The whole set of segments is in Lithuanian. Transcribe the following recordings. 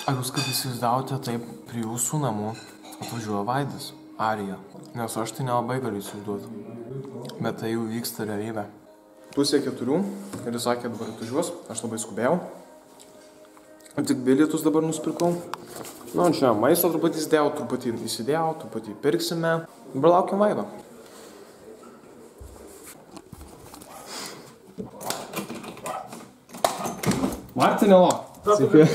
Ar jūs kaip įsivaizdavote, taip prie jūsų namų atvažiuoja Vaidas, Arija. Nes aš tai nelabai galiu įsivaizduoti. Bet tai jau vyksta realybė. 3:30 ir jis sakė, dabar atvažiuos, aš labai skubėjau. Tik bilietus dabar nusipirkau. Nu, čia maisto truputį įsidėjau, truputį pirksime. Dabar laukiam Vaido. Martinelo. Sveiki.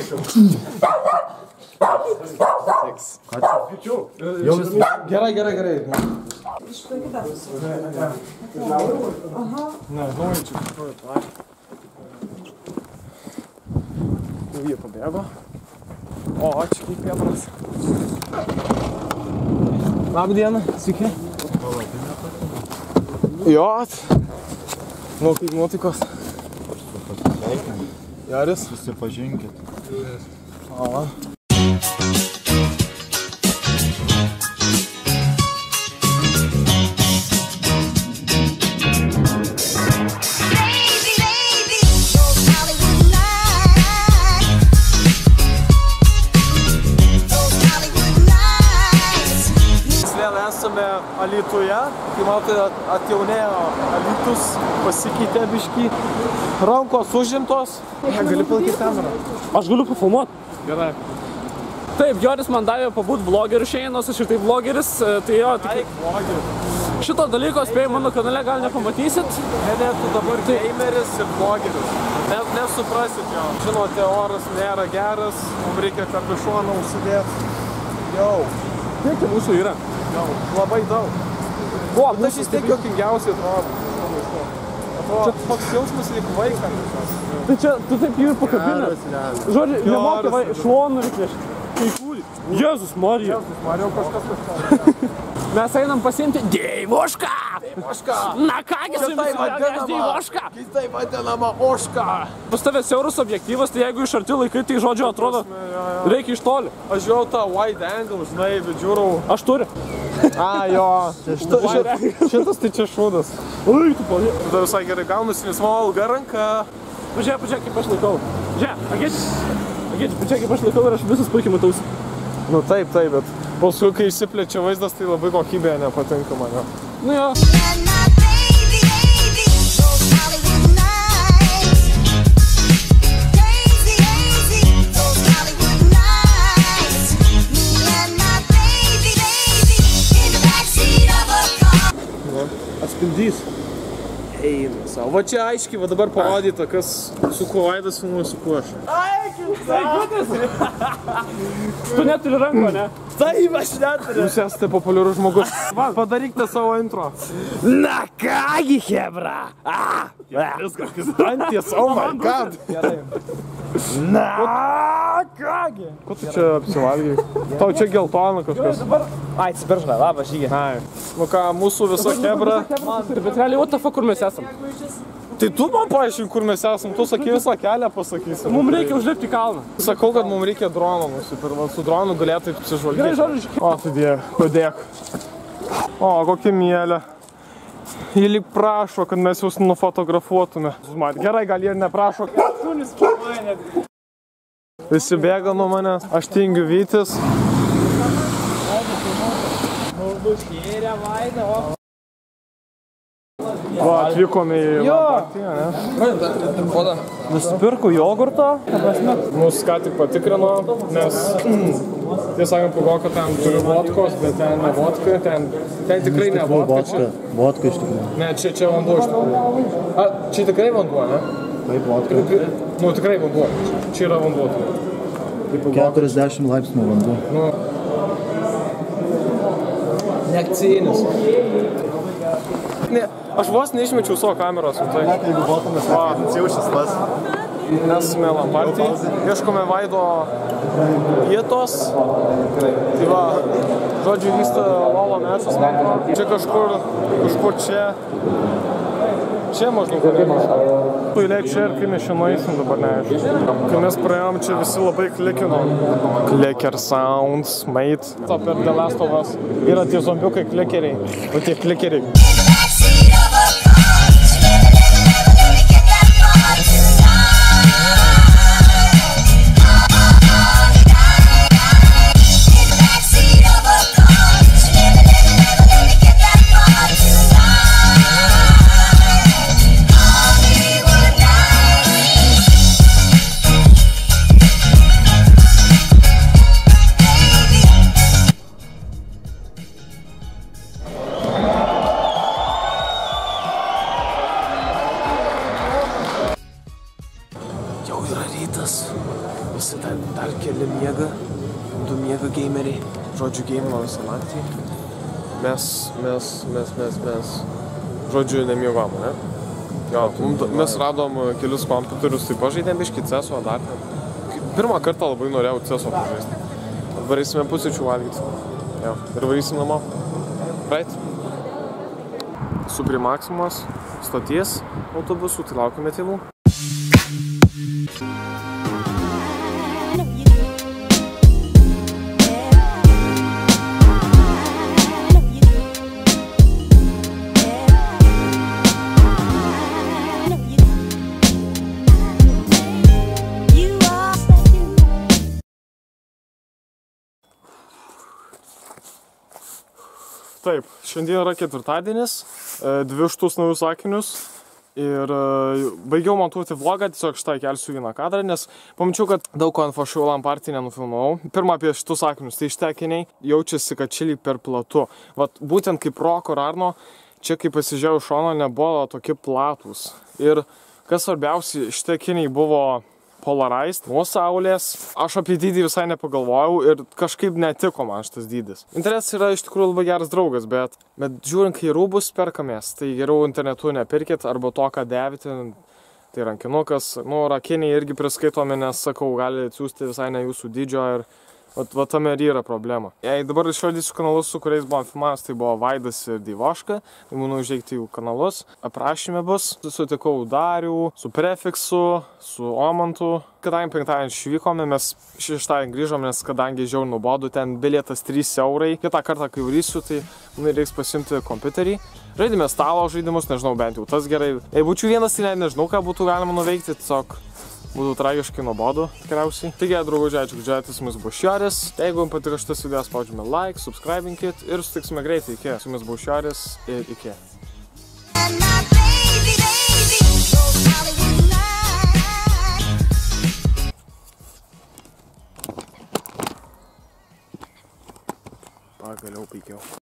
Gerai. Ne, čia kažkoje plačiai. Jau jie pabėgo. O, čia kaip Pietras. Labą dieną, sveiki. Jo. Nu, kaip nuotaikos? Jaris? Susipažinkit. O. Esame Alytuje, kai matote atjaunėjo Alytus, pasikeitė biškį, rankos užimtos. Gali palaikyti kamerą? Aš galiu pafilmuoti. Gerai. Taip, Joris man davė pabūt vlogeriu šiandien, nors aš ir taip vlogeris, tai jo, tik... Šito dalyko spėjai mano kanale gal nepamatysit. Ne, tu dabar gameris ir vlogeris. Nesuprasit jo. Žinote, oras nėra geras, mums reikia kapišoną užsidėti. Jau. Kiek tai mūsų yra? Jau, labai daug. O, aš vis tiek juokingiausiai atrodo. Atrodo, toks jausmas lyg vaikas. Tai čia, tu taip jų ir pakabinė. Žodžiu, nemokai šlonų reikėšti. Tai kūlį. Jėzus Marija. Jėzus Marija, kažkas. Mes einam pasiimti Deivošką. Na kągi su jumis vadinasi Deivoška. Tai vadinama Oška. Pas tavę siaurus objektyvas, tai jeigu iš arti laikai, tai žodžiu atrodo, reikia iš toli. Aš jau tą wide angle, žinai, vidžiūrau. Aš turiu. A, jo. Šitas tai čia šūdas. Ui, tu palė. Tada visai gerai gaunasi, nes mano ilga ranka. Pažiūrėk, kaip aš laikau. Žiūrėk, pažiūrėk, kaip aš laikau ir aš visus puikiai matausi. Nu taip, bet paskui, kai išsiplečia vaizdas, tai labai kokybėje nepatinka man. Nu jo. Atspindys. Eina savo. Va čia aiškiai, va dabar parodyta, kas su kuo Vaidas filmuoja, su kuo aš. Tu neturi ranko, ne? Taip, aš neturiu. Jūs esate populiarus žmogus. Padarykite savo intro. Na kągi, hebra. Viskas danties, oh my god. Gerai. Na kągi. Ko tu čia apsivalgiai? Tau čia geltona kažkas. Ai, atsiprašau, labas, žygė. Ai. Nu ką, mūsų visa hebra. Bet realiai, what the fuck, kur mes esam? Tai tu man paaiškink, kur mes esam. Tu sakai visą kelią pasakysi. Mums reikia užlipti į kalną. Sakau, kad mums reikia drono nusipirkti. Su dronu galėtų apsižvalgyti. Gerai, žodžiu. O, tai dieve, padėk. O, kokia mielė. Jie lyg prašo, kad mes jūs nufotografuotume. Gerai, gal jie neprašo. Visi bėga nuo manęs. Aš tingiu vytis. Va, atvykome į partiją, ne? Nusipirkau jogurto. Mus ką tik patikrino, nes jie sakė, pagalvo, kad ten turi vodkos, bet ten ne vodka, ten tikrai ne vodka. Vodka iš tikrųjų. Ne, čia vanduo iš tikrųjų. A, čia tikrai vanduo, ne? Taip, vodka. Nu, tikrai vanduo. Čia yra vanduo. 40 laipsnių vanduo. Nu, neakcijinis. Ne, aš vos neišmečiau savo kameros. Net jeigu botomės, jau šis tas. Nesame Lampartijai. Ieškome Vaido vietos. Tai va, žodžiu, vyksta lolo mečas. Čia kažkur čia. Čia maždaug kažkur. Pailėk čia ir kai mes čia nueisim dabar neaišku. Kai mes praėjom, čia visi labai klikino. Clicker sounds, mate. To per The Last of Us. Yra tie zombiukai klikeriai. O tie klikeriai. žodžiu, gamino visą naktį. Mes, žodžiu, nemiegom, ne? Jo, mes radom kelius kompiuterius, tai pažaidėm biškį CESO dar ten. Pirmą kartą labai norėjau CESO pažaisti. Varysime pusryčių valgyti. Jo, ir varysim namo. Right? Su prie Maksimos stoties autobusų, tai laukime tėvų. Taip, šiandien yra ketvirtadienis, 2 iš tuos naujus sakinius ir baigiau montuoti vlogą, tiesiog šitą kelsiu vieną kadrą, nes pamačiau, kad daug ko info Lampartį nenufilmavau. Pirma apie šitus sakinius, tai šitie akiniai jaučiasi, kad čia lyg per platu. Vat būtent kaip Roko ir Arno, čia kai pasižiūrėjau šono, nebuvo tokie platūs. Ir kas svarbiausia, šitie akiniai buvo polarized nuo saulės. Aš apie dydį visai nepagalvojau ir kažkaip netiko man šitas dydis. Internetas yra iš tikrųjų labai geras draugas, bet žiūrint, kai rūbus perkamės, tai geriau internetu nepirkit arba to, ką dėvite, tai rankinukas, rakiniai irgi priskaitomi, nes sakau, gali atsiųsti visai ne jūsų dydžio ir va tame ir yra problema. Jei dabar išvardysiu kanalus, su kuriais buvom filmavęs, tai buvo Vaidas ir Divoška, tai manau užeikti jų kanalus. Aprašyme bus, sutikau Darių, su Prefiksu, su Omantu. Kadangi penktadienį išvykome, mes šeštadienį grįžom, nes kadangi žiauriai nuobodu, ten bilietas 3 eurai. Kitą kartą, kai varysiu, tai reiks pasiimti kompiuterį. Žaidėme stalo žaidimus, nežinau, bent jau tas gerai. Jei būčiau vienas, tai nežinau, ką būtų galima nuveikti, tiesiog būtų tragiškai nuobodu, tikriausiai. Taigi, draugužiai, ačiū, kad žiūrėjote, su jumis buvo Šioris. Jeigu jums patiko šitas video, spaudžiame like, subscribinkit ir sutiksime greitai. Iki. Su jumis buvo Šioris ir iki. Pagaliau paikiau.